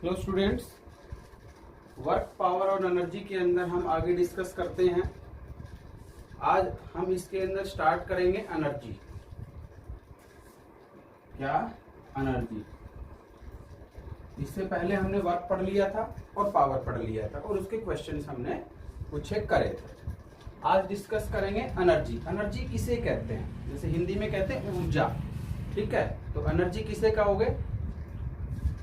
Hello students, work, power और energy के अंदर हम आगे डिस्कस करते हैं। आज हम इसके अंदर स्टार्ट करेंगे एनर्जी। क्या? एनर्जी। इससे पहले हमने वर्क पढ़ लिया था और पावर पढ़ लिया था और उसके क्वेश्चंस हमने कुछ करे थे। आज डिस्कस करेंगे एनर्जी। एनर्जी किसे कहते हैं? जैसे हिंदी में कहते हैं ऊर्जा, ठीक है। तो एनर्जी किसे कहोगे?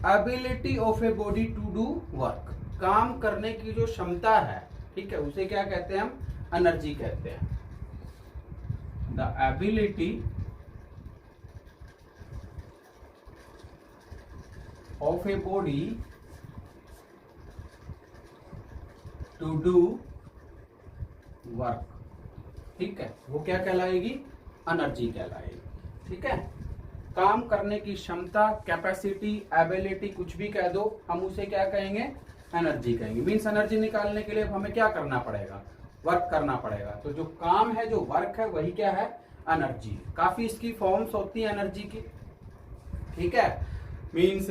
Ability of a body to do work, काम करने की जो क्षमता है, ठीक है, उसे क्या कहते हैं? हम एनर्जी कहते हैं। The ability of a body to do work, ठीक है, वो क्या कहलाएगी? एनर्जी कहलाएगी, ठीक है। काम करने की क्षमता, कैपेसिटी, एबिलिटी, कुछ भी कह दो, हम उसे क्या कहेंगे? एनर्जी कहेंगे। मीन्स एनर्जी निकालने के लिए हमें क्या करना पड़ेगा? वर्क करना पड़ेगा। तो जो काम है, जो वर्क है, वही क्या है? एनर्जी। काफी इसकी फॉर्म्स होती है एनर्जी की, ठीक है। मीन्स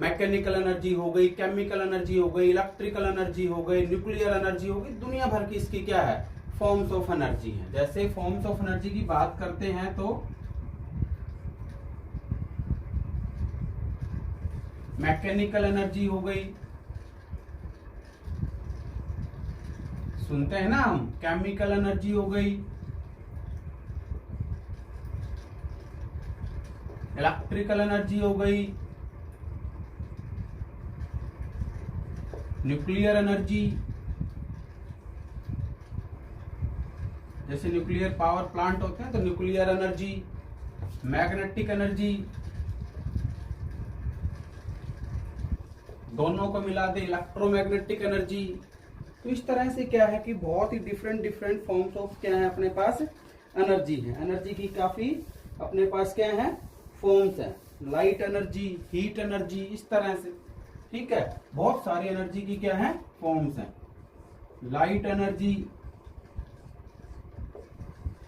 मैकेनिकल एनर्जी हो गई, केमिकल एनर्जी हो गई, इलेक्ट्रिकल एनर्जी हो गई, न्यूक्लियर एनर्जी हो गई, दुनिया भर की इसकी क्या है? फॉर्म्स ऑफ एनर्जी है। जैसे फॉर्म्स ऑफ एनर्जी की बात करते हैं तो मैकेनिकल एनर्जी हो गई, सुनते हैं ना हम, केमिकल एनर्जी हो गई, इलेक्ट्रिकल एनर्जी हो गई, न्यूक्लियर एनर्जी, जैसे न्यूक्लियर पावर प्लांट होते हैं तो न्यूक्लियर एनर्जी, मैग्नेटिक एनर्जी, दोनों को मिला दे इलेक्ट्रोमैग्नेटिक एनर्जी। तो इस तरह से क्या है कि बहुत ही डिफरेंट फॉर्म्स ऑफ क्या है अपने पास? एनर्जी है। एनर्जी की काफी अपने पास क्या है? फॉर्म्स है। लाइट एनर्जी, हीट एनर्जी, इस तरह से, ठीक है। बहुत सारी एनर्जी की क्या है? फॉर्म्स हैं। Light energy,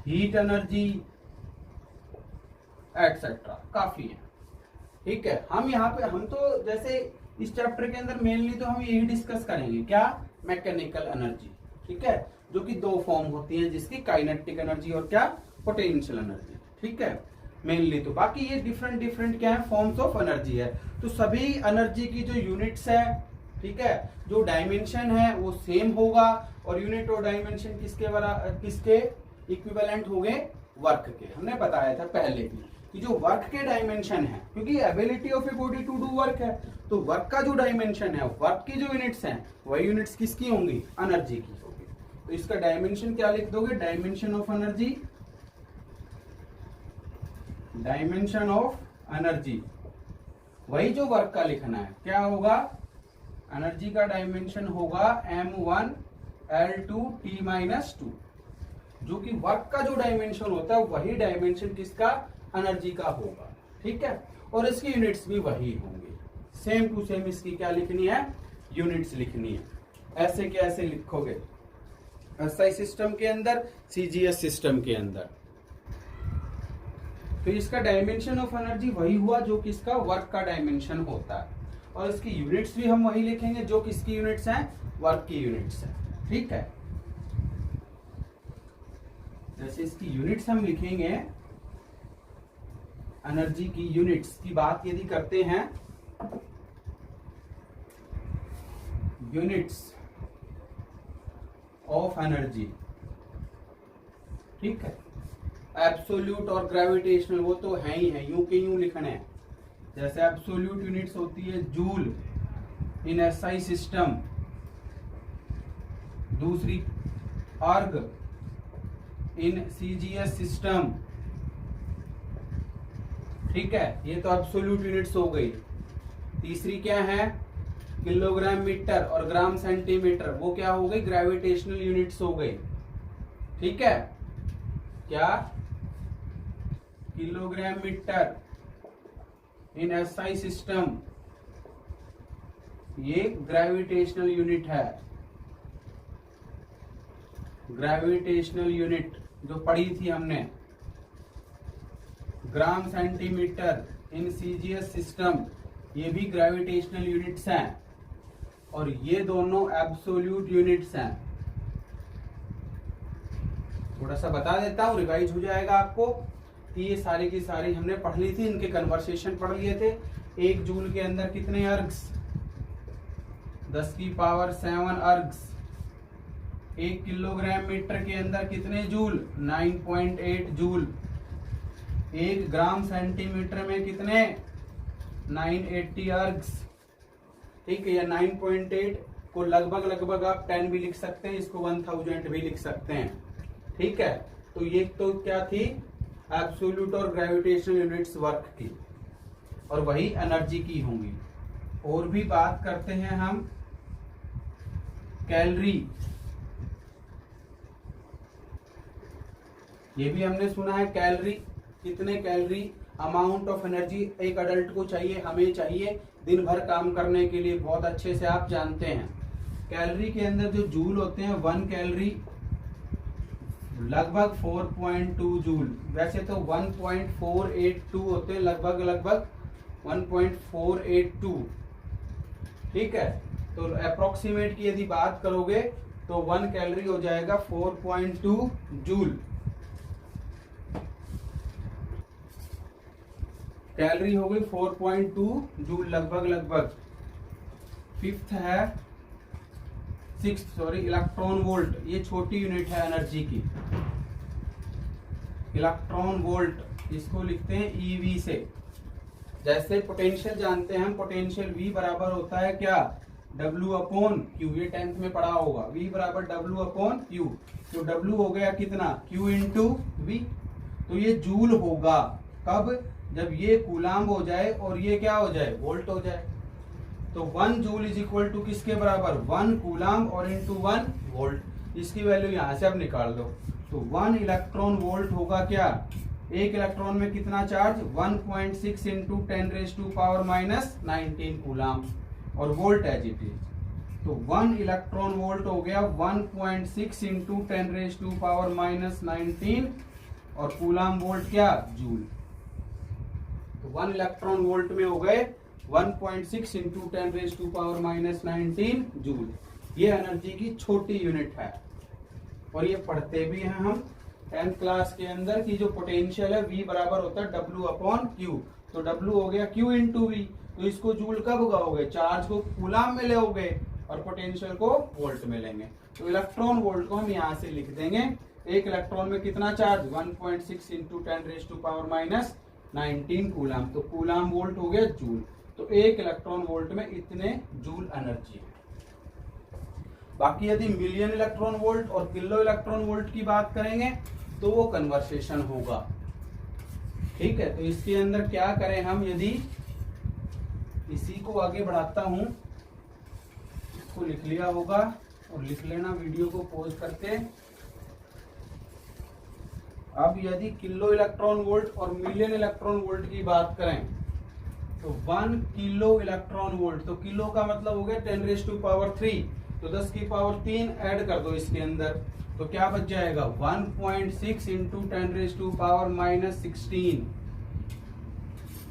heat energy, etcetera, काफी है, ठीक है। हम यहाँ पे हम तो जैसे इस चैप्टर के अंदर मेनली तो हम यही डिस्कस करेंगे, क्या? मैकेनिकल एनर्जी, ठीक है, जो कि दो फॉर्म होती हैं जिसकी, काइनेटिक एनर्जी और क्या? पोटेंशियल एनर्जी, ठीक है, मेनली। तो बाकी ये डिफरेंट क्या है? फॉर्म्स ऑफ एनर्जी है। तो सभी एनर्जी की जो यूनिट्स है, ठीक है, जो डायमेंशन है वो सेम होगा और यूनिट और डायमेंशन किसके इक्विवेलेंट हो गए? वर्क के। हमने बताया था पहले भी कि जो वर्क के डायमेंशन है, क्योंकि ability of a body to do work है, तो वर्क का जो डायमेंशन है, वर्क की जो यूनिट्स हैं, वही यूनिट्स किसकी होंगी? एनर्जी की होगी। तो इसका डायमेंशन क्या लिख दोगे? Dimension of energy, dimension of energy, वही जो वर्क का लिखना है। क्या होगा? एनर्जी का डायमेंशन होगा m1L2T-2, जो कि वर्क का जो डायमेंशन होता है वही डायमेंशन किसका? एनर्जी का होगा, ठीक है। और इसकी यूनिट्स भी वही होंगी, सेम टू सेम। इसकी क्या लिखनी है? यूनिट्स लिखनी है। ऐसे कैसे लिखोगे? एसआई सिस्टम के अंदर, सीजीएस सिस्टम के अंदर। तो इसका डायमेंशन ऑफ एनर्जी वही हुआ जो किसका? वर्क का डायमेंशन होता है। और इसकी यूनिट्स भी हम वही लिखेंगे जो किसकी यूनिट्स हैं? वर्क की यूनिट्स हैं, ठीक है। जैसे इसकी यूनिट्स हम लिखेंगे, एनर्जी की यूनिट्स की बात यदि करते हैं, यूनिट्स ऑफ एनर्जी, ठीक है। एब्सोल्यूट और ग्रेविटेशनल वो तो है ही है, यूं के यूं लिखने हैं। जैसे एब्सोल्यूट यूनिट्स होती है जूल इन एसआई सिस्टम, दूसरी अर्ग इन सीजीएस सिस्टम, ठीक है, ये तो एब्सोल्यूट यूनिट्स हो गई। तीसरी क्या है? किलोग्राम मीटर और ग्राम सेंटीमीटर, वो क्या हो गई? ग्रेविटेशनल यूनिट्स हो गई, ठीक है। क्या? Kilogram meter in SI system, ये ग्रेविटेशनल यूनिट है। ग्रेविटेशनल यूनिट जो पढ़ी थी हमने, gram centimeter in CGS system, ये भी ग्रेविटेशनल यूनिट्स हैं, और ये दोनों एब्सोल्यूट यूनिट्स हैं। थोड़ा सा बता देता हूं, रिवाइज हो जाएगा आपको कि ये सारी की सारी हमने पढ़ ली थी, इनके कन्वर्सेशन पढ़ लिए थे। 1 जूल के अंदर कितने अर्ग्स? 10⁷ अर्ग्स। 1 किलोग्राम मीटर के अंदर कितने जूल? 9.8 जूल। 1 ग्राम सेंटीमीटर में कितने? 980 अर्ग्स। ठीक है, या 9.8 को लगभग लगभग आप 10 भी लिख सकते हैं, इसको 1000 भी लिख सकते हैं। ठीक है, तो ये तो क्या थी? एब्सोल्यूट और ग्रेविटेशनल यूनिट्स वर्क की, और वही एनर्जी की होंगी। और भी बात करते हैं हम कैलोरी। ये भी हमने सुना है कैलोरी। कितने कैलोरी अमाउंट ऑफ एनर्जी एक अडल्ट को चाहिए, हमें चाहिए दिन भर काम करने के लिए, बहुत अच्छे से आप जानते हैं। कैलोरी के अंदर जो जूल होते हैं, 1 कैलोरी लगभग 4.2 जूल। वैसे तो 1.482 होते हैं, लगभग लगभग 1.482। ठीक है, तो अप्रोक्सीमेट की यदि बात करोगे तो 1 कैलोरी हो जाएगा 4.2 जूल। कैलोरी हो गई 4.2 जूल लगभग लगभग। सिक्स्थ इलेक्ट्रॉन वोल्ट, ये छोटी यूनिट है एनर्जी की। इलेक्ट्रॉन वोल्ट इसको लिखते हैं ईवी से। जैसे पोटेंशियल जानते हैं हम, पोटेंशियल V बराबर होता है क्या? W/Q। ये 10th में पढ़ा होगा। V बराबर W/Q। तो W हो गया कितना? Q into V। तो ये जूल होगा कब? जब ये कूलाम हो जाए और ये क्या हो जाए? वोल्ट हो जाए। तो 1 जूल इज इक्वल टू किसके बराबर? 1 कूलाम और इंटू 1 वोल्ट। इसकी वैल्यू यहां से अब निकाल दो। तो 1 इलेक्ट्रॉन वोल्ट होगा क्या? एक इलेक्ट्रॉन में कितना चार्ज? 1.6 इंटू 10⁻⁻19 कूलाम, और वोल्ट एज इट इज। तो 1 इलेक्ट्रॉन वोल्ट हो गया 1.6 इंटू 10⁻⁻19, और कूलाम वोल्ट क्या? जूल। तो 1 इलेक्ट्रॉन वोल्ट में हो गए 1.6 इंटू 10⁻⁻19 जूल। ये एनर्जी की छोटी यूनिट है, और ये पढ़ते भी हैं हम 10th क्लास के अंदर की जो पोटेंशियल है V बराबर होता है W/Q। तो W हो गया Q इंटू V। तो इसको जूल कब उगाओगे? चार्ज को कूलाम में लेओगे और पोटेंशियल को वोल्ट में लेंगे। तो इलेक्ट्रॉन वोल्ट को हम यहाँ से लिख देंगे। एक इलेक्ट्रॉन में कितना चार्ज? 1.6 into 10⁻⁻19 coulomb. तो कूलाम वोल्ट हो गया जूल। तो एक इलेक्ट्रॉन वोल्ट में इतने जूल एनर्जी है। बाकी यदि मिलियन इलेक्ट्रॉन वोल्ट और किलो इलेक्ट्रॉन वोल्ट की बात करेंगे तो वो कन्वर्सेशन होगा। ठीक है, तो इसके अंदर क्या करें हम? यदि इसी को आगे बढ़ाता हूं, इसको लिख लिया होगा, और लिख लेना वीडियो को पॉज करके। अब यदि किलो इलेक्ट्रॉन वोल्ट और मिलियन इलेक्ट्रॉन वोल्ट की बात करें तो 1 किलो इलेक्ट्रॉन वोल्ट, तो किलो का मतलब हो गया 10⁻3। तो 10⁻3 ऐड कर दो इसके अंदर, तो क्या बच जाएगा? 1.6 इंटू 10⁻⁻16।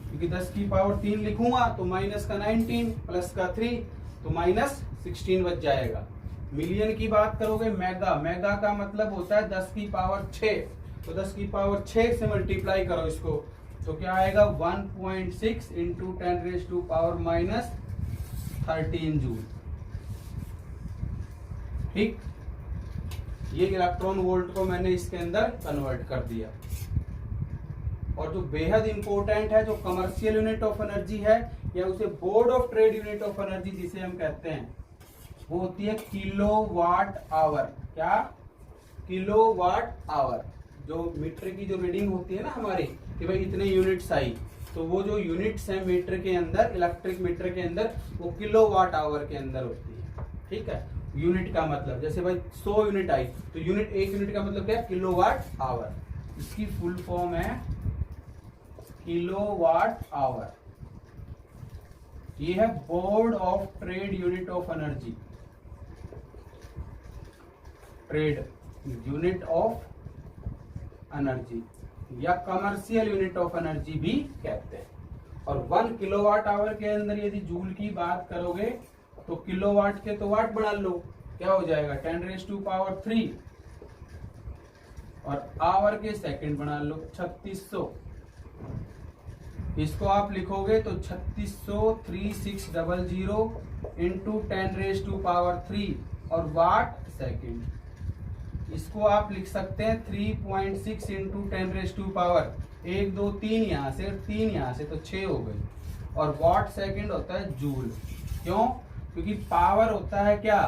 क्योंकि 10⁻3 लिखूंगा तो माइनस का 19 प्लस का 3, तो -16 बच जाएगा। मिलियन की बात करोगे, मेगा। मेगा का मतलब होता है 10⁻6। तो 10⁻6 से मल्टीप्लाई करो इसको, तो क्या आएगा? 1.6 इंटू 10⁻⁻13 जूल। ठीक, ये इलेक्ट्रॉन वोल्ट को मैंने इसके अंदर कन्वर्ट कर दिया। और जो बेहद इंपॉर्टेंट है, जो कमर्शियल यूनिट ऑफ एनर्जी है, या उसे board of trade unit of energy जिसे हम कहते हैं, वो होती है किलोवाट आवर। क्या? Kilowatt hour. जो मीटर की जो रीडिंग होती है ना हमारी, कि भाई इतने यूनिट्स आई, तो वो जो यूनिट्स है मीटर के अंदर, इलेक्ट्रिक मीटर के अंदर, वो किलोवाट आवर के अंदर होती है। ठीक है, यूनिट का मतलब जैसे भाई 100 यूनिट आई, तो यूनिट, एक यूनिट का मतलब क्या है? Kilowatt hour. इसकी फुल फॉर्म है किलोवाट आवर। ये है board of trade unit of energy. Trade unit of energy या कमर्शियल यूनिट ऑफ एनर्जी भी कहते हैं। और 1 किलोवाट आवर के अंदर यदि जूल की बात करोगे तो किलोवाट के तो वाट बना लो, क्या हो जाएगा 10⁻³ और आवर के सेकंड बना लो 3600। इसको आप लिखोगे तो 3600 3600 इंटू 10⁻³ और वाट सेकंड, इसको आप लिख सकते हैं 3.6 इंटू 10⁻⁴ 1 2 3 यहाँ से 3 यहाँ से तो 6 हो गई। और वाट सेकंड होता है जूल। क्यों? क्योंकि पावर होता है क्या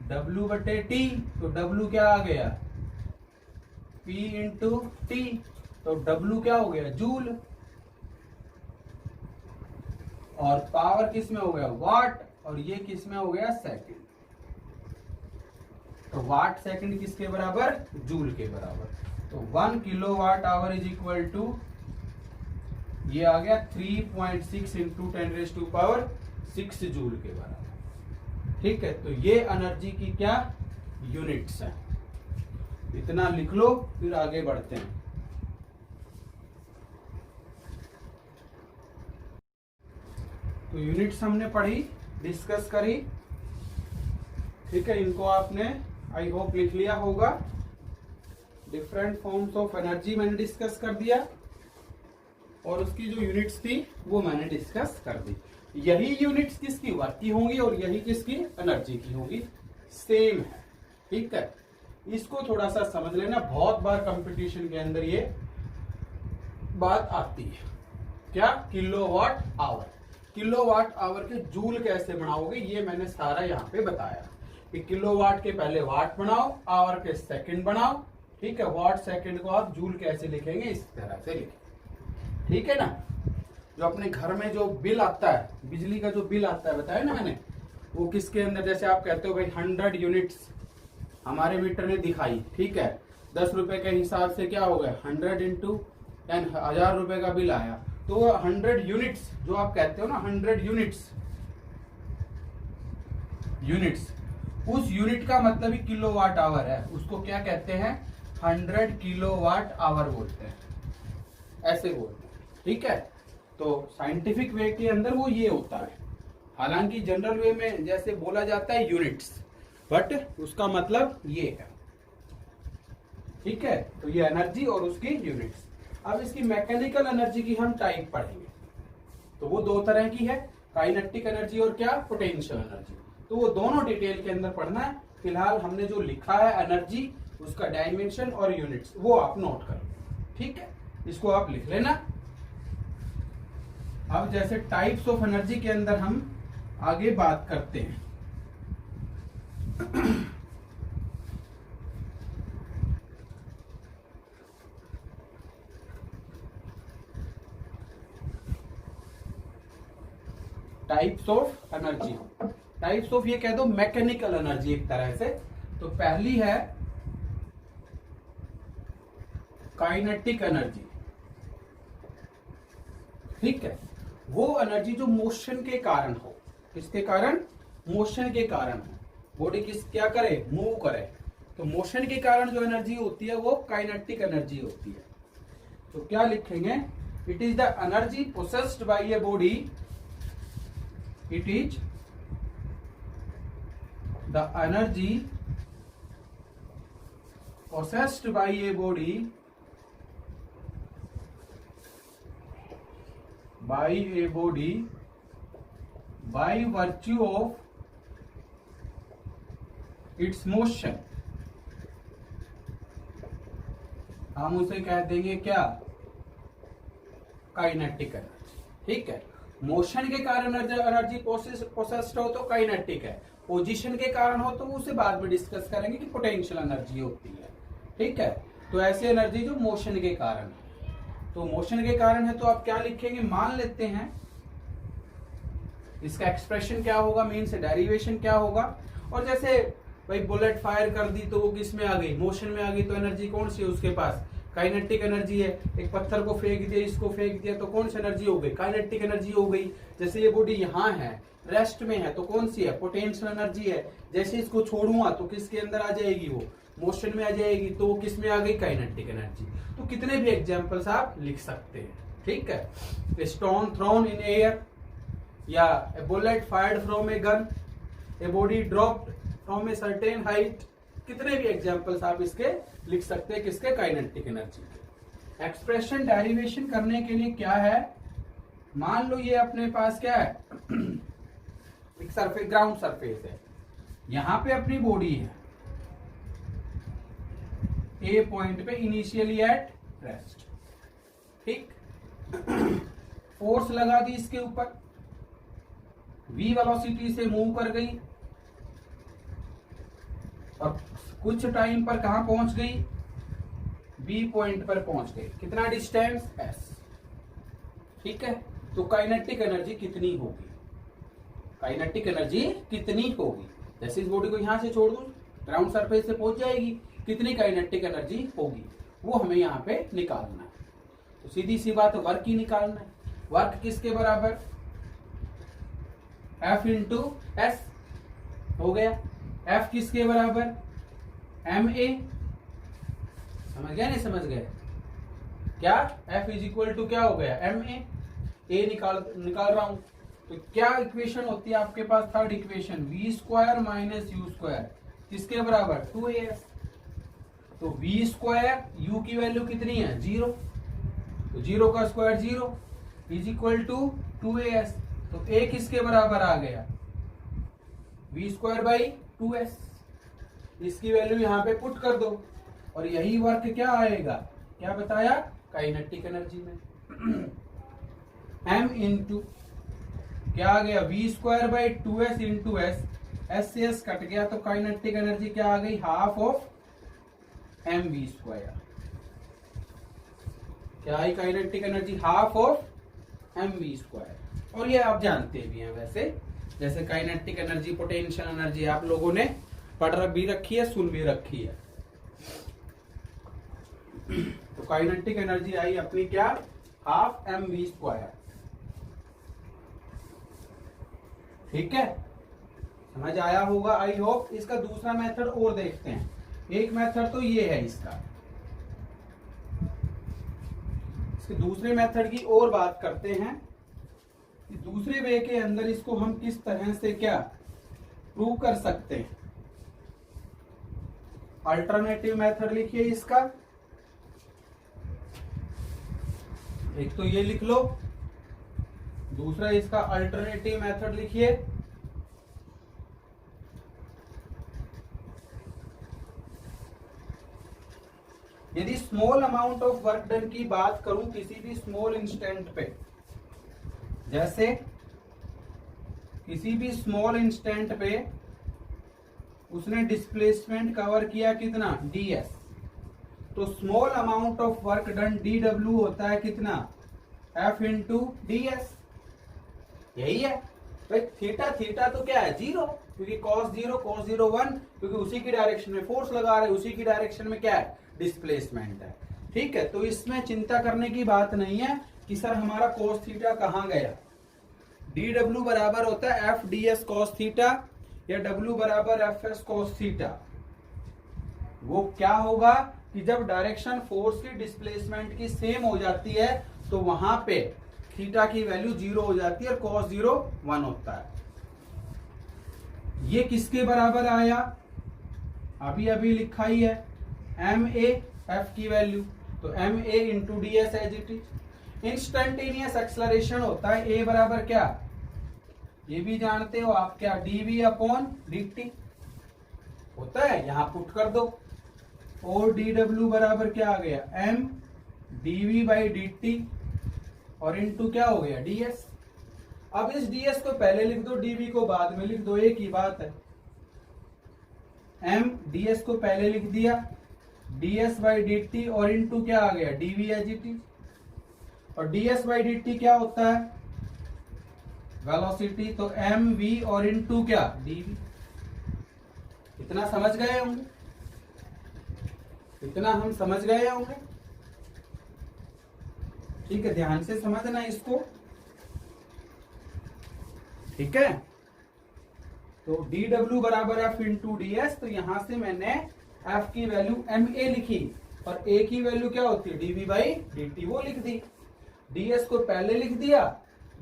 W/T, तो W क्या आ गया P इंटू T, तो W क्या हो गया जूल। और पावर किस में हो गया वाट, और ये किस में हो गया सेकंड। तो वाट सेकंड किसके बराबर जूल के बराबर। तो 1 kilowatt hour is equal to ये आ गया 3.6 इंटू 10⁻⁶ जूल के बराबर। ठीक है, तो ये एनर्जी की क्या यूनिट्स हैं, इतना लिख लो फिर आगे बढ़ते हैं। तो यूनिट्स हमने पढ़ी, डिस्कस करी। ठीक है, इनको आपने आई होप लिख लिया होगा। डिफरेंट फॉर्म्स ऑफ एनर्जी मैंने डिस्कस कर दिया और उसकी जो यूनिट्स थी वो मैंने डिस्कस कर दी। यही यूनिट्स किसकी वर्क की होंगी और यही किसकी एनर्जी की होंगी, सेम है। ठीक है, इसको थोड़ा सा समझ लेना, बहुत बार कंपटीशन के अंदर ये बात आती है। क्या किलोवाट आवर, किलोवाट आवर के जूल कैसे बनाओगे ये मैंने सारा यहाँ पे बताया कि किलोवाट के पहले वाट बनाओ, आवर के सेकंड बनाओ। ठीक है, वाट सेकंड को आप जूल कैसे लिखेंगे इस तरह से लिखेंगे। ठीक है ना, जो अपने घर में जो बिल आता है, बिजली का जो बिल आता है बताया ना मैंने, वो किसके अंदर, जैसे आप कहते हो भाई 100 यूनिट्स हमारे मीटर ने दिखाई। ठीक है, 10 रुपए के हिसाब से क्या हो गया 100 इंटू 10 1000 रुपए का बिल आया। तो 100 यूनिट्स जो आप कहते हो ना 100 यूनिट्स, उस यूनिट का मतलब ही किलोवाट आवर है, उसको क्या कहते हैं 100 किलोवाट आवर बोलते हैं, ऐसे बोलते हैं। ठीक है, तो साइंटिफिक वे के अंदर वो ये होता है। हालांकि जनरल वे में जैसे बोला जाता है यूनिट्स, बट उसका मतलब ये है। ठीक है, तो ये एनर्जी और उसकी यूनिट्स। अब इसकी मैकेनिकल एनर्जी की हम टाइप पढ़ेंगे, तो वो दो तरह की है, काइनेटिक एनर्जी और क्या पोटेंशियल एनर्जी। तो वो दोनों डिटेल के अंदर पढ़ना है। फिलहाल हमने जो लिखा है एनर्जी, उसका डायमेंशन और यूनिट्स वो आप नोट करो। ठीक है, इसको आप लिख लेना। अब जैसे टाइप्स ऑफ एनर्जी के अंदर हम आगे बात करते हैं। Types of energy, types of ये कह दो मैकेनिकल एनर्जी एक तरह से। तो पहली है काइनेटिक एनर्जी। ठीक है, वो एनर्जी जो मोशन के कारण हो। किसके कारण? मोशन के कारण हो, बॉडी किस क्या करे मूव करे। तो मोशन के कारण जो एनर्जी होती है वो काइनेटिक एनर्जी होती है। तो क्या लिखेंगे, it is the energy possessed bye a body, it is the energy possessed by a body by virtue of its motion। हम उसे कह देंगे क्या काइनेटिक एनर्जी। ठीक है, मोशन के कारण एनर्जी पोसेस्ड हो तो काइनेटिक है, पोजीशन के कारण हो तो उसे बाद में डिस्कस करेंगे कि पोटेंशियल एनर्जी होती है। ठीक है, तो ऐसी एनर्जी जो मोशन के कारण है। तो मोशन के कारण है तो आप क्या लिखेंगे, मान लेते हैं इसका एक्सप्रेशन क्या होगा, मीन से डेरिवेशन क्या होगा। और जैसे भाई बुलेट फायर कर दी तो वो किस में आ गई, मोशन में आ गई। तो एनर्जी कौन सी है उसके पास, काइनेटिक एनर्जी है। एक पत्थर को फेंक दिया, इसको फेंक दिया, तो कौन सी एनर्जी हो गई, काइनेटिक एनर्जी हो गई। जैसे ये बॉडी यहाँ है, रेस्ट में है, तो कौन सी है, पोटेंशियल एनर्जी है। जैसे इसको छोड़ूंगा तो किसके अंदर आ जाएगी, वो मोशन में आ जाएगी, तो किस में आ गई, काइनेटिक एनर्जी। तो कितने भी एग्जांपल्स आप लिख सकते हैं। ठीक है, स्टोन थ्रोन इन एयर, या a bullet fired from a gun, a body dropped from a certain height, कितने भी एग्जांपल्स आप इसके लिख सकते हैं किसके, काइनेटिक एनर्जी के। एक्सप्रेशन डेरिवेशन करने के लिए क्या है, मान लो ये अपने पास क्या है एक सरफेस, ग्राउंड सरफेस है, यहां पे अपनी बॉडी है ए पॉइंट पे इनिशियली एट रेस्ट, ठीक। फोर्स लगा दी इसके ऊपर, v वेलोसिटी से मूव कर गई और कुछ टाइम पर कहां पहुंच गई, b पॉइंट पर पहुंच गई, कितना डिस्टेंस s, ठीक है। तो काइनेटिक एनर्जी कितनी होगी, काइनेटिक एनर्जी कितनी होगी, जैसे इस बॉडी को यहां से छोड़ दूं ग्राउंड सरफेस से पहुंच जाएगी, कितनी काइनेटिक एनर्जी होगी वो हमें यहाँ पे निकालना है। तो सीधी सी बात, वर्क ही निकालना है। वर्क किसके बराबर, F इंटू एस हो गया। F किसके बराबर, ma, समझ गया नहीं समझ गए क्या, F इज इक्वल टू क्या हो गया, ma, a निकाल रहा हूं, तो क्या इक्वेशन होती है आपके पास, third equation, v square minus u square किसके बराबर, 2as। तो v स्क्वायर, u की वैल्यू कितनी है 0, तो 0 का square 0 is equal to 2as। तो a किसके बराबर आ गया, v स्क्वायर बाई 2s, इसकी वैल्यू यहां पे पुट कर दो और यही वर्क क्या आएगा, क्या बताया, काइनेटिक एनर्जी में m इंटू क्या आ गया, v square by 2s into s, s से s कट गया तो काइनेटिक एनर्जी क्या आ गई, हाफ ऑफ mv स्क्वायर, क्या आई kinetic energy, half of mv square. और ये आप जानते भी हैं वैसे, जैसे काइनेटिक एनर्जी, पोटेंशियल एनर्जी आप लोगों ने पढ़ भी रखी है, सुन भी रखी है। तो काइनेटिक एनर्जी आई अपनी क्या, हाफ mv स्क्वायर, ठीक है, समझ आया होगा आई होप। इसका दूसरा मेथड और देखते हैं, एक मेथड तो ये है इसका, इसके दूसरे मेथड की और बात करते हैं कि दूसरे वे के अंदर इसको हम किस तरह से क्या प्रूव कर सकते हैं। अल्टरनेटिव मेथड लिखिए इसका, एक तो ये लिख लो, दूसरा इसका अल्टरनेटिव मेथड लिखिए। यदि small amount of work done की बात करूं किसी भी स्मॉल इंस्टेंट पे, जैसे किसी भी स्मॉल इंस्टेंट पे उसने डिस्प्लेसमेंट कवर किया कितना, ds, तो small amount of work done dw होता है कितना, f इंटू ds, यही है भाई। थीटा थीटा तो क्या है 0, क्योंकि cos 0 1, क्योंकि उसी की डायरेक्शन में फोर्स लगा रहे, उसी की डायरेक्शन में क्या है, डिस्प्लेसमेंट है, ठीक है। तो इसमें चिंता करने की बात नहीं है कि सर हमारा cos थीटा कहां गया, dw बराबर होता है f ds cos थीटा, या w बराबर fs cos थीटा। वो क्या होगा कि जब डायरेक्शन फोर्स की डिस्प्लेसमेंट की सेम हो जाती है तो वहां पे थीटा की वैल्यू 0 हो जाती है और cos 0 1 होता है। ये किसके बराबर आया, अभी अभी लिखा ही है, ma f की वैल्यू, तो ma into D S as it is. Instantaneous acceleration होता है a बराबर क्या, ये भी जानते हो आप क्या, dv अपॉन dt होता है, यहां पुट कर दो, और dw बराबर क्या आ गया, m dv बाई dt और इनटू क्या हो गया ds। अब इस ds को पहले लिख दो, dv को बाद में लिख दो, एक ही बात है। m ds को पहले लिख दिया, ds बाई dt और इनटू क्या आ गया dv एज इट इज, और ds बाई dt क्या होता है, वेलोसिटी, तो mv और इनटू क्या dv। इतना समझ गए होंगे, इतना हम समझ गए होंगे, ठीक है, ध्यान से समझना इसको, ठीक है। तो dw बराबर f इंटू ds, तो यहां से मैंने f की वैल्यू ma लिखी और a की वैल्यू क्या होती है dv बाई dt, वो लिख दी। ds को पहले लिख दिया,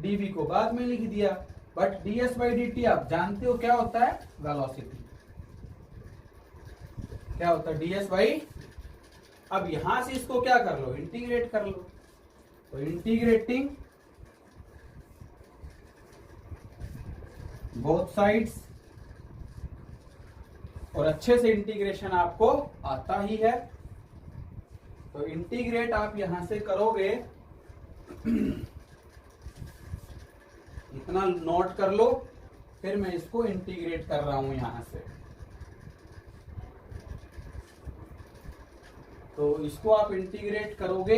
dv को बाद में लिख दिया, बट ds बाई dt आप जानते हो क्या होता है, वेलोसिटी। क्या होता है, ds बाई। अब यहां से इसको क्या कर लो, इंटीग्रेट कर लो। तो इंटीग्रेटिंग बोथ साइड्स, और अच्छे से इंटीग्रेशन आपको आता ही है। तो इंटीग्रेट आप यहां से करोगे, इतना नोट कर लो, फिर मैं इसको इंटीग्रेट कर रहा हूं यहां से। तो इसको आप इंटीग्रेट करोगे,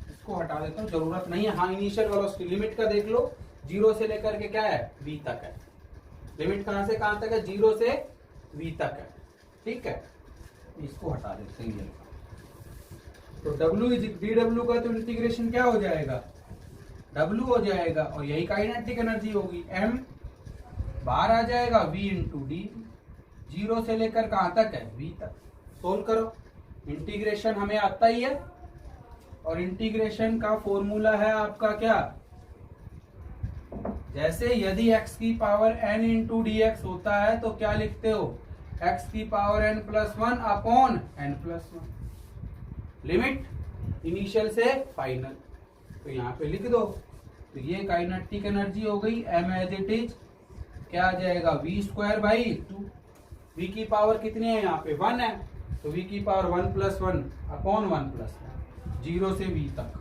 इसको हटा देता हूं, जरूरत नहीं है। हाँ, इनिशियल वेलोसिटी लिमिट का देख लो, 0 से लेकर के क्या है, v तक है। लिमिट कहां से कहां तक है, 0 से v तक है। ठीक है, इसको हटा देते हैं। तो w इज dw का तो इंटीग्रेशन क्या हो जाएगा, w हो जाएगा, और यही काइनेटिक एनर्जी होगी, m बाहर आ जाएगा, v इंटू डी। 0 से लेकर कहां तक है, v तक। सोल्व करो, इंटीग्रेशन हमें आता ही है, और इंटीग्रेशन का फॉर्मूला है आपका क्या, जैसे यदि x की power n into D x होता है तो क्या लिखते हो, x की power n plus 1 upon n plus 1, limit initial से फाइनल। तो यहाँ पे लिख दो। तो ये काइनेटिक एनर्जी हो गई, m एज इट इज क्या आ जाएगा, v स्क्वायर बाई 2। v की पावर कितनी है, यहाँ पे 1 है, तो v की पावर 1 प्लस 1 अपॉन 1 प्लस 1, 0 से v तक।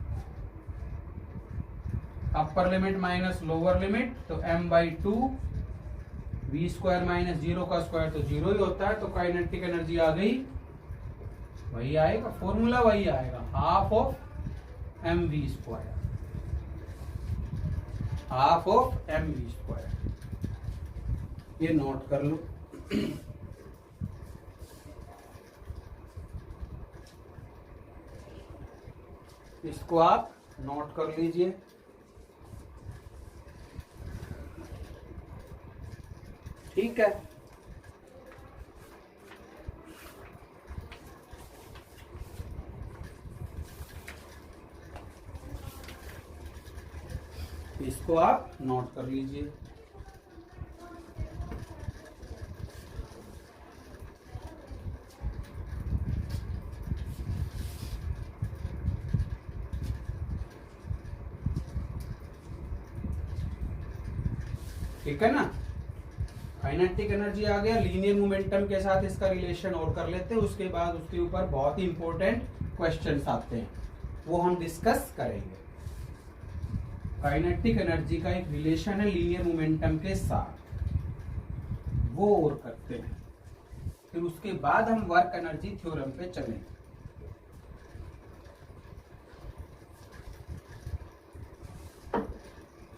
Upper limit minus lower limit, तो m by 2, v square minus 0 का स्क्वायर तो 0 ही होता है। तो काइनेटिक एनर्जी आ गई, वही आएगा, फॉर्मूला वही आएगा, half of mv square, half of mv square. ये नोट कर लो। इसको आप नोट कर लीजिए। ठीक है, इसको आप नोट कर लीजिए। ठीक है ना, काइनेटिक एनर्जी आ गया। लीनियर मोमेंटम के साथ इसका रिलेशन और कर लेते हैं, उसके बाद उसके ऊपर बहुत ही इंपॉर्टेंट क्वेश्चंस आते हैं, वो हम डिस्कस करेंगे। काइनेटिक एनर्जी का एक रिलेशन है लीनियर मोमेंटम के साथ, वो और करते हैं, फिर उसके बाद हम वर्क एनर्जी थ्योरम पे चलेंगे।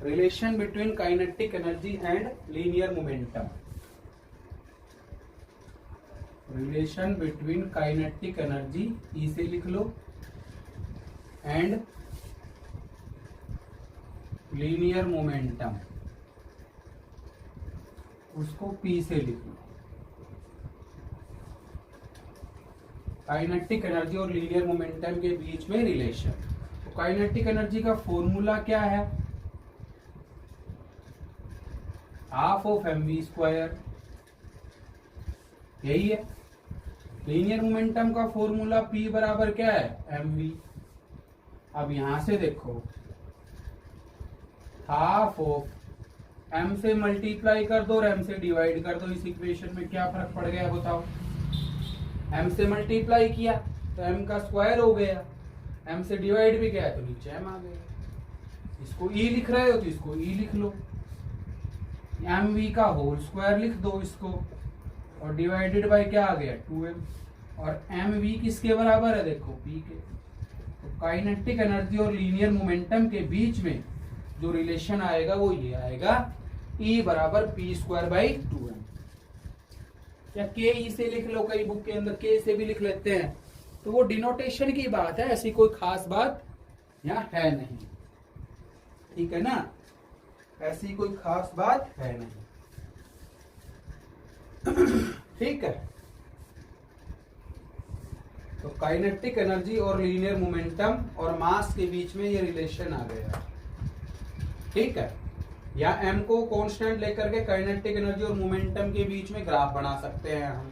Relation between kinetic energy and linear momentum, relation between kinetic energy, E से लिख लो, एंड लीनियर मोमेंटम, उसको पी से लिख लो। काइनेटिक एनर्जी और लीनियर मोमेंटम के बीच में रिलेशन। तो काइनेटिक एनर्जी का फॉर्मूला क्या है, हाफ ऑफ mv स्क्वायर, यही है। लीनियर मोमेंटम का फॉर्मूला p बराबर क्या है, mv। अब यहां से देखो, हाफ ऑफ m से मल्टीप्लाई कर दो और m से डिवाइड कर दो। इस इक्वेशन में क्या फर्क पड़ गया बताओ, m से मल्टीप्लाई किया तो m का स्क्वायर हो गया, m से डिवाइड भी किया तो नीचे m आ गया। इसको e लिख रहे हो तो इसको e लिख लो, mv का होल स्क्वायर लिख दो इसको, और डिवाइडेड बाय क्या आ गया, 2m। और mv किसके बराबर है, देखो p के। तो काइनेटिक एनर्जी और लीनियर मोमेंटम के बीच में जो रिलेशन आएगा वो ये आएगा, E बराबर पी स्क्वायर बाई 2m। या के ई से लिख लो, कई बुक के अंदर के से भी लिख लेते हैं, तो वो डिनोटेशन की बात है, ऐसी कोई खास बात यहाँ है नहीं। ठीक है ना, ऐसी कोई खास बात है नहीं। ठीक है, तो काइनेटिक एनर्जी और लीनियर मोमेंटम और मास के बीच में ये रिलेशन आ गया, ठीक है। या m को कांस्टेंट लेकर के काइनेटिक एनर्जी और मोमेंटम के बीच में ग्राफ बना सकते हैं हम,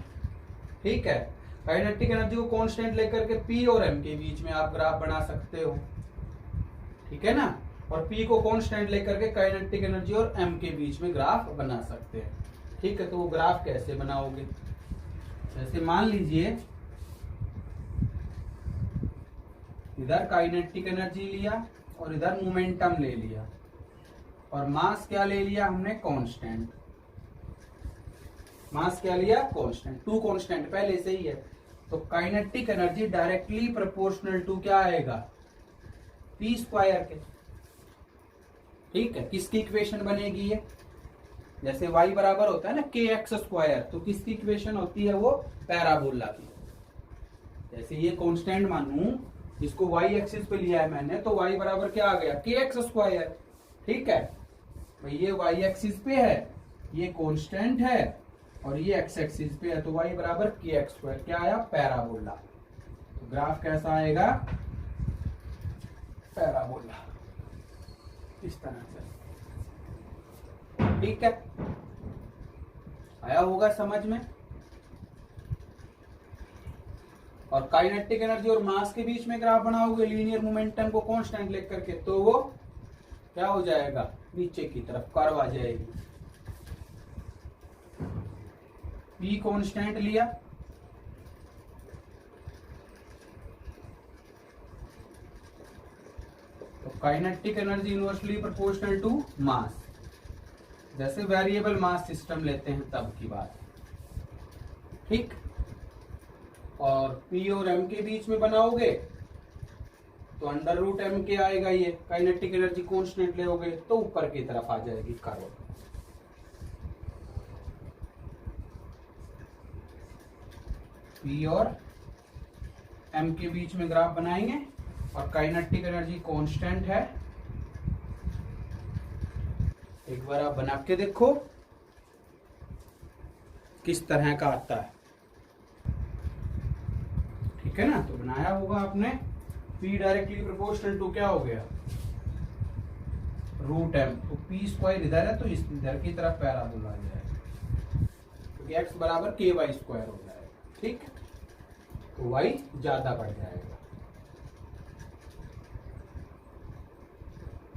ठीक है। काइनेटिक एनर्जी को कांस्टेंट लेकर के p और m के बीच में आप ग्राफ बना सकते हो, ठीक है ना। और p को कांस्टेंट लेकर के काइनेटिक एनर्जी और m के बीच में ग्राफ बना सकते हैं, ठीक है। तो वो ग्राफ कैसे बनाओगे, जैसे मान लीजिए इधर काइनेटिक एनर्जी लिया और इधर मोमेंटम ले लिया और मास क्या ले लिया हमने, कांस्टेंट। मास क्या लिया, कांस्टेंट, 2 कांस्टेंट पहले से ही है। तो kinetic energy directly proportional to क्या आएगा, p स्क्वायर के, ठीक है। किसकी इक्वेशन बनेगी ये, जैसे y बराबर होता है ना kx स्क्वायर, तो किसकी इक्वेशन होती है वो, पैराबोला की। जैसे ये कांस्टेंट मानूं, इसको y एक्सिस पे लिया है मैंने, तो y बराबर क्या आ गया, kx स्क्वायर, ठीक है। भाई ये y एक्सिस पे है, ये कांस्टेंट है और ये x एक्सिस पे है, तो y बराबर kx स्क्वायर, क्या आया, पैराबोला। तो ग्राफ कैसा आएगा, पैराबोला, इस तरह से, ठीक है। आया होगा समझ में। और काइनेटिक एनर्जी और मास के बीच में ग्राफ बनाओगे लीनियर मोमेंटम को कांस्टेंट लेकर के, तो वो क्या हो जाएगा, नीचे की तरफ कर्व आ जाएगी। p कांस्टेंट लिया, तो kinetic energy inversely proportional to mass, जैसे वेरिएबल मास सिस्टम लेते हैं तब की बात, ठीक। और p और m के बीच में बनाओगे तो अंडर रूट m के आएगा, ये काइनेटिक एनर्जी कांस्टेंट लेओगे तो ऊपर की तरफ आ जाएगी कर्व। p और m के बीच में ग्राफ बनाएंगे और काइनेटिक एनर्जी कांस्टेंट है। एक बार आप बना के देखो किस तरह का आता है, ठीक है ना। तो बनाया होगा आपने, p डायरेक्टली प्रोपोर्शनल टू क्या हो गया, रूट m, तो p स्क्वायर इधर है तो इधर की तरफ पैराबोला आ जाएगा, तो x बराबर ky स्क्वायर हो जाएगा, ठीक। तो y ज्यादा बढ़ जाएगा,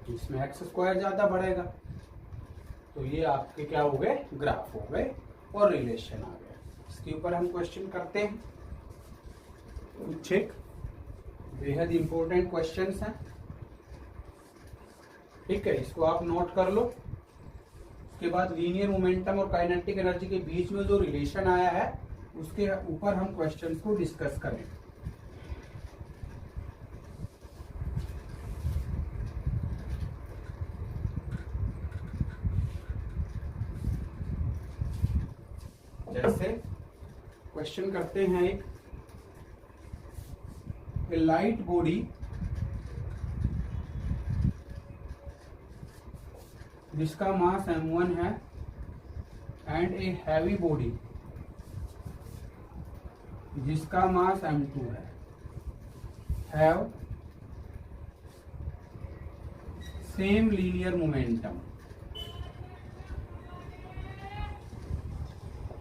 इसमें x स्क्वायर ज्यादा बढ़ेगा, तो ये आपके क्या हो गए, ग्राफ हो गए और रिलेशन आ गया। इसके ऊपर हम क्वेश्चन करते हैं कुछ एक बेहद इंपॉर्टेंट क्वेश्चंस हैं, ठीक है। इसको आप नोट कर लो। उसके बाद लीनियर मोमेंटम और काइनेटिक एनर्जी के बीच में जो रिलेशन आया है उसके ऊपर हम क्वेश्चंस को डिस्कस करें। जैसे क्वेश्चन करते हैं एक, a light body जिसका मास m1 है एंड ए हैवी बॉडी जिसका मास m2 है, हैव सेम लीनियर मोमेंटम,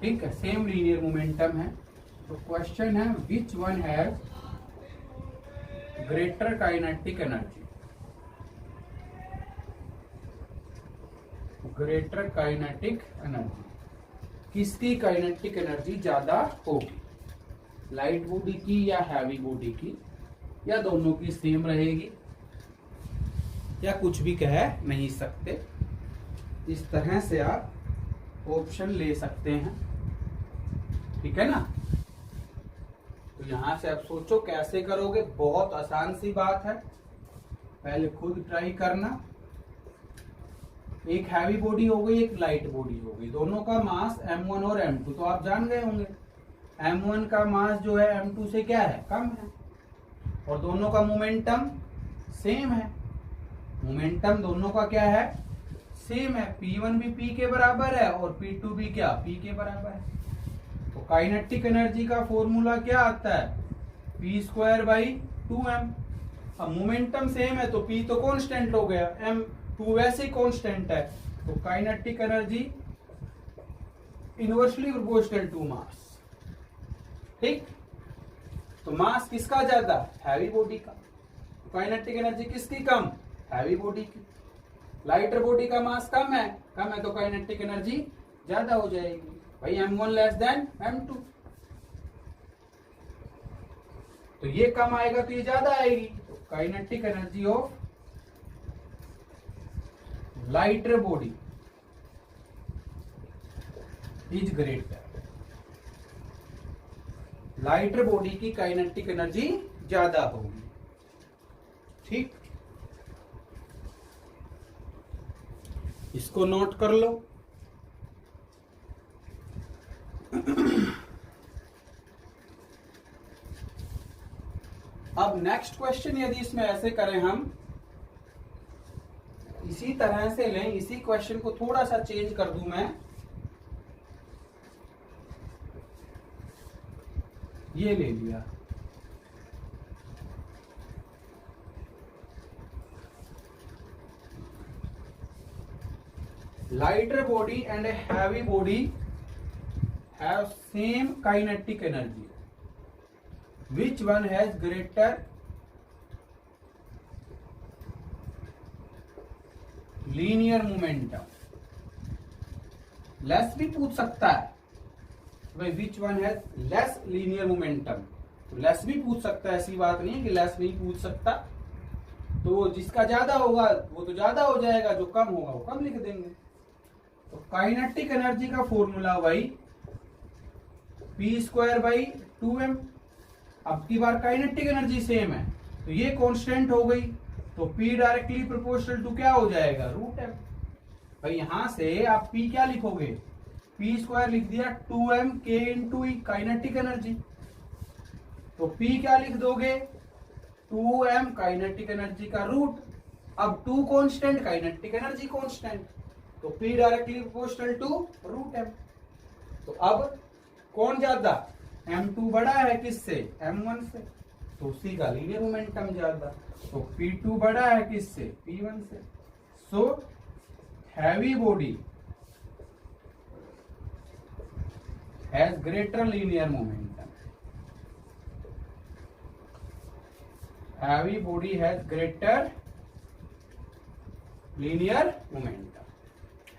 ठीक है, सेम लीनियर मोमेंटम है। तो क्वेश्चन है which one have greater kinetic energy, greater kinetic energy, किसकी काइनेटिक एनर्जी ज्यादा होगी, लाइट बॉडी की या हैवी बॉडी की, या दोनों की सेम रहेगी, या कुछ भी कह नहीं सकते। इस तरह से आप ऑप्शन ले सकते हैं, ठीक है ना। तो यहां से आप सोचो कैसे करोगे, बहुत आसान सी बात है, पहले खुद ट्राई करना। एक हैवी बॉडी हो गई, एक लाइट बॉडी हो गई, दोनों का मास m1 और m2 तो आप जान गए होंगे। m1 का मास जो है m2 से क्या है, कम है, और दोनों का मोमेंटम सेम है। मोमेंटम दोनों का क्या है, सेम है, p1 भी p के बराबर है और p2 भी क्या, p के बराबर है। तो काइनेटिक एनर्जी का फॉर्मूला क्या आता है, पी स्क्वायर बाई 2m। अब मोमेंटम सेम है तो p तो कांस्टेंट हो गया, m2 वैसे ही कांस्टेंट है, तो kinetic energy inversely proportional to mass. ठीक, तो मास किसका ज्यादा? हैवी बॉडी का। काइनेटिक एनर्जी किसकी कम? हैवी बॉडी की। लाइटर बॉडी का मास कम है तो काइनेटिक एनर्जी ज्यादा हो जाएगी भाई, m1 लेस देन m2। तो ये कम आएगा तो ये ज्यादा आएगी, तो kinetic energy of lighter body is greater. Lighter body की काइनेटिक एनर्जी ज्यादा होगी। ठीक, इसको नोट कर लो। अब नेक्स्ट क्वेश्चन यदि इसमें ऐसे करें, हम इसी तरह से लें, इसी क्वेश्चन को थोड़ा सा चेंज कर दूं मैं, ये ले लिया। Lighter body and a heavy body have same kinetic energy. Which one has greater linear momentum? Less भी पूछ सकता है भाई, which one has less linear momentum? तो less भी पूछ सकता है, ऐसी बात नहीं है कि less नहीं पूछ सकता। तो जिसका ज्यादा होगा वो तो ज्यादा हो जाएगा, जो कम होगा वो कम लिख देंगे। तो काइनेटिक एनर्जी का फॉर्मूला भाई पी स्क्वायर बाई 2m। अब की बार काइनेटिक एनर्जी सेम है तो ये कांस्टेंट हो गई, तो P डायरेक्टली प्रोपोर्शनल टू क्या हो जाएगा? Root m। भाई यहां से आप P क्या लिखोगे? पी स्क्वायर लिख दिया 2m k इंटू ई काइनेटिक एनर्जी, तो P क्या लिख दोगे? 2m काइनेटिक एनर्जी का रूट। अब 2 कांस्टेंट, काइनेटिक एनर्जी कांस्टेंट, तो P directly proportional to root m। तो अब कौन ज्यादा? m2 बड़ा है किससे? m1 से, तो उसी का लीनियर मोमेंटम ज्यादा। तो P2 बड़ा है किससे? P1 से। So heavy body has greater linear momentum. Heavy body has greater linear momentum.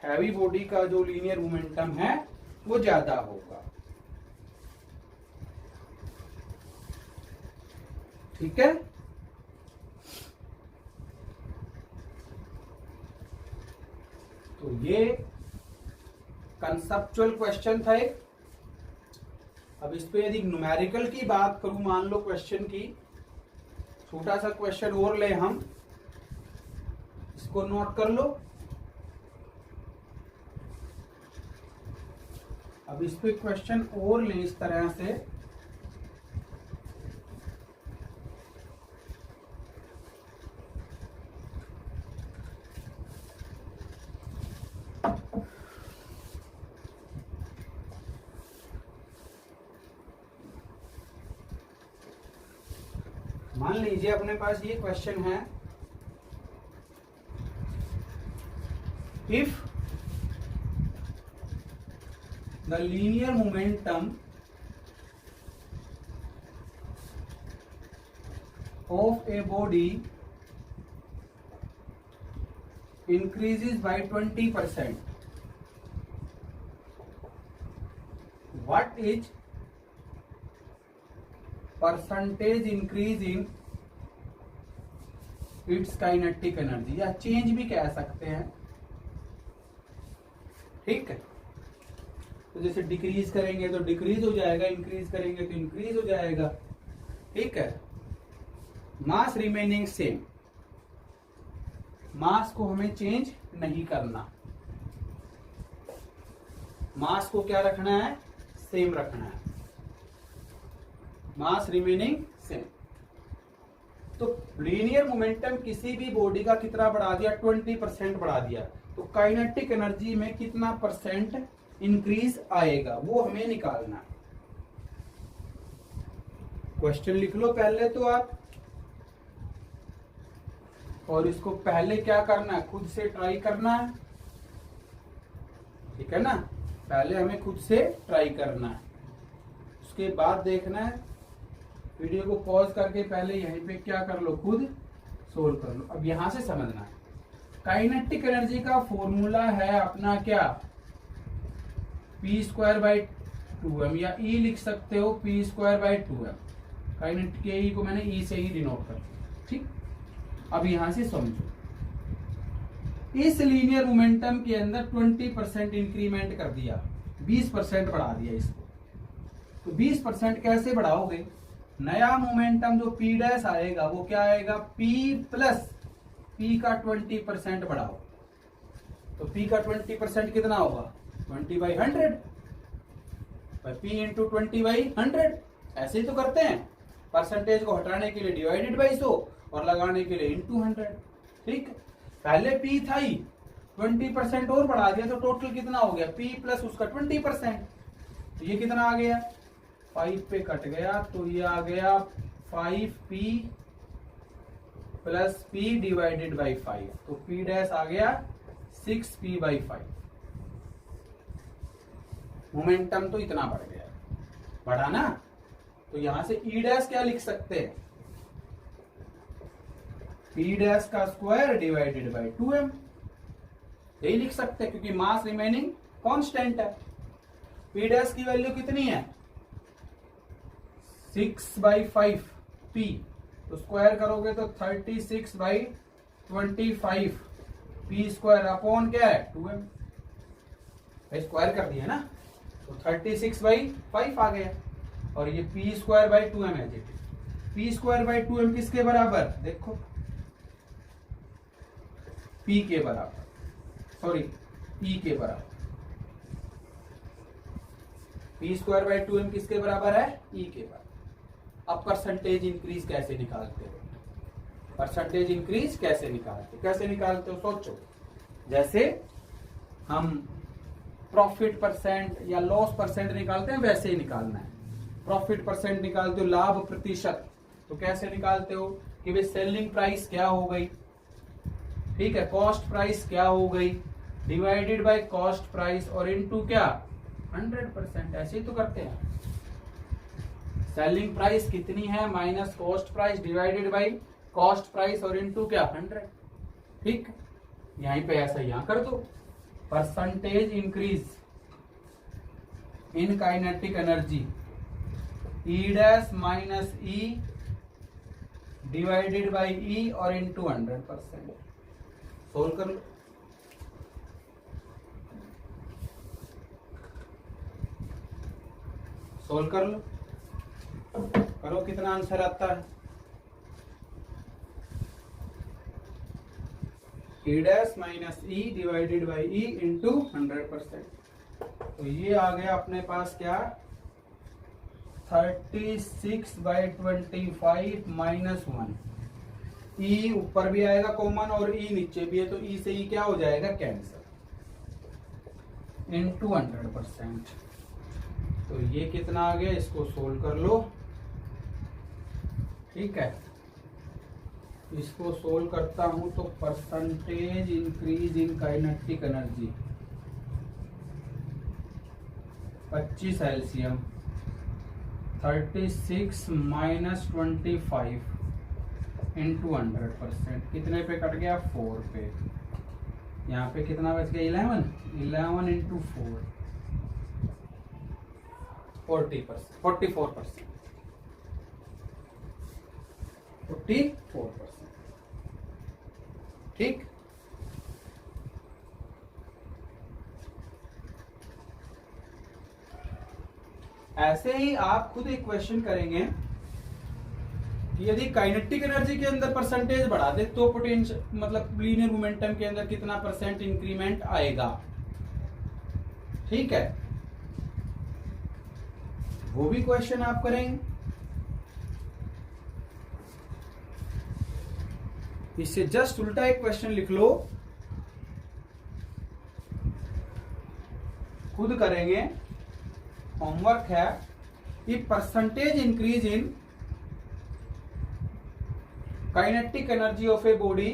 Heavy body का जो लीनियर मोमेंटम है वो ज्यादा होगा। ठीक है, तो ये कंसेप्चुअल क्वेश्चन था एक। अब इस पे यदि न्यूमेरिकल की बात करूं, मान लो क्वेश्चन की, छोटा सा क्वेश्चन और ले हम, इसको नोट कर लो। अब इस पे क्वेश्चन और लें इस तरह से, मान लीजिए अपने पास ये क्वेश्चन है, if the linear momentum of a body increases by 20%, what is percentage increase in its kinetic energy? या चेंज भी कह सकते हैं। ठीक है, तो जैसे डिक्रीज करेंगे तो डिक्रीज हो जाएगा, इंक्रीज करेंगे तो इंक्रीज हो जाएगा। ठीक है, मास रिमेनिंग सेम, मास को हमें चेंज नहीं करना, मास को क्या रखना है? सेम रखना है, मास रिमेनिंग सेम। तो लीनियर मोमेंटम किसी भी बॉडी का कितना बढ़ा दिया? 20% बढ़ा दिया, तो काइनेटिक एनर्जी में कितना परसेंट इंक्रीज आएगा वो हमें निकालना है। क्वेश्चन लिख लो पहले तो आप, और इसको पहले क्या करना है, खुद से ट्राई करना है, ठीक है ना। पहले हमें खुद से ट्राई करना है, उसके बाद देखना है। वीडियो को पॉज करके पहले यहीं पे क्या कर लो, खुद सोल्व कर लो। अब यहां से समझना है, काइनेटिक एनर्जी का फॉर्मूला है अपना क्या, p²/2m, या E लिख सकते हो p²/2m। काइनेटिक के E को मैंने E से ही डिनोट कर दिया, ठीक। अब यहां से समझो, इस लीनियर मोमेंटम के अंदर 20% इंक्रीमेंट कर दिया, 20% बढ़ा दिया इसको। तो 20% कैसे बढ़ाओगे, नया मोमेंटम जो P डैश आएगा वो क्या आएगा, P प्लस P का 20% बढ़ाओ। तो P का 20% कितना होगा, 20/100, P इंटू 20/100। ऐसे ही तो करते हैं, परसेंटेज को हटाने के लिए डिवाइडेड बाई 100 और लगाने के लिए इंटू 100, ठीक। पहले P था ही, 20% और बढ़ा दिया तो टोटल कितना हो गया, P प्लस उसका 20%। तो ये कितना आ गया, 5 पे कट गया, तो ये आ गया 5P plus P divided by 5। तो P डैश आ गया 6P/5। मोमेंटम तो इतना बढ़ गया, बढ़ा ना। तो यहां से E डैश क्या लिख सकते हैं, P डैश का स्क्वायर डिवाइडेड बाई 2m, यही लिख सकते हैं क्योंकि मास रिमेनिंग कांस्टेंट है। P डैश की वैल्यू कितनी है, 6/5P, तो स्क्वायर करोगे तो 36/25 P² अपॉन क्या है, 2m। स्क्वायर कर दिया ना, तो 36/5 आ गया, और ये P²/2m है। P²/2m किसके बराबर, देखो P के बराबर, सॉरी E के बराबर। P²/2m किसके बराबर है, E के बराबर। अब परसेंटेज इंक्रीज कैसे निकालते हो, परसेंटेज इंक्रीज कैसे निकालते हो सोचो। जैसे हम प्रॉफिट परसेंट या लॉस परसेंट निकालते हैं वैसे ही निकालना है। प्रॉफिट परसेंट निकालते हो, लाभ प्रतिशत, तो कैसे निकालते हो कि भाई सेलिंग प्राइस क्या हो गई, ठीक है, कॉस्ट प्राइस क्या हो गई, डिवाइडेड बाय कॉस्ट प्राइस और इनटू क्या 100%। ऐसे ही तो करते हैं, सेलिंग प्राइस कितनी है minus cost price divided by cost price और इनटू क्या 100, ठीक। यहीं पे ऐसा यहां कर दो, percentage increase in kinetic energy E dash minus E divided by E और इनटू 100%। सोल्व कर लो, सोल्व कर लो, करो कितना आंसर आता है। E dash minus E divided by E into 100%। तो ये आ गया अपने पास क्या, 36/25 माइनस 1। E ऊपर भी आएगा कॉमन और E नीचे भी है, तो E से E क्या हो जाएगा, कैंसर, इंटू 100%। तो ये कितना आ गया, इसको सोल्व कर लो, ठीक है। इसको सोल्व करता हूं तो percentage increase in kinetic energy 25 LCM 36 minus 25 into 100%, कितने पे कट गया, 4 पे। यहाँ पे कितना बच गया, 11 इंटू 4, 44%। 44%, ठीक। ऐसे ही आप खुद एक क्वेश्चन करेंगे कि यदि काइनेटिक एनर्जी के अंदर परसेंटेज बढ़ा दे तो पोटेंशियल मतलब लीनियर मोमेंटम के अंदर कितना परसेंट इंक्रीमेंट आएगा, ठीक है। वो भी क्वेश्चन आप करेंगे। इससे जस्ट उल्टा एक क्वेश्चन लिख लो, खुद करेंगे, होमवर्क है कि percentage increase in kinetic energy of a body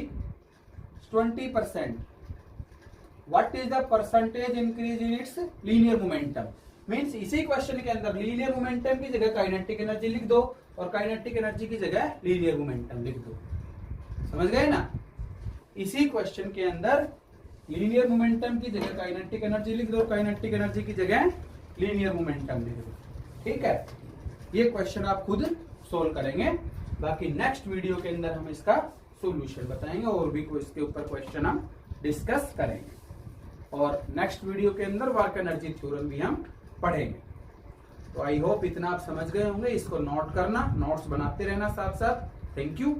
20%, what is the percentage increase in its linear momentum. Means इसी क्वेश्चन के अंदर लीनियर मोमेंटम की जगह काइनेटिक एनर्जी लिख दो और काइनेटिक एनर्जी की जगह लीनियर मोमेंटम लिख दो। समझ गए ना? इसी क्वेश्चन के अंदर लीनियर मोमेंटम की जगह काइनेटिक एनर्जी लिख दो, काइनेटिक एनर्जी की जगह लीनियर मोमेंटम लिख दो। ठीक है, ये क्वेश्चन आप खुद सोल्व करेंगे। बाकी नेक्स्ट वीडियो के अंदर हम इसका सॉल्यूशन बताएंगे और भी कोई इसके ऊपर क्वेश्चन हम डिस्कस करेंगे और नेक्स्ट वीडियो के अंदर वर्क एनर्जी थ्योरम भी हम पढ़ेंगे। तो आई होप इतना आप समझ गए होंगे। इसको नोट करना, नोट्स बनाते रहना साथ साथ। Thank you.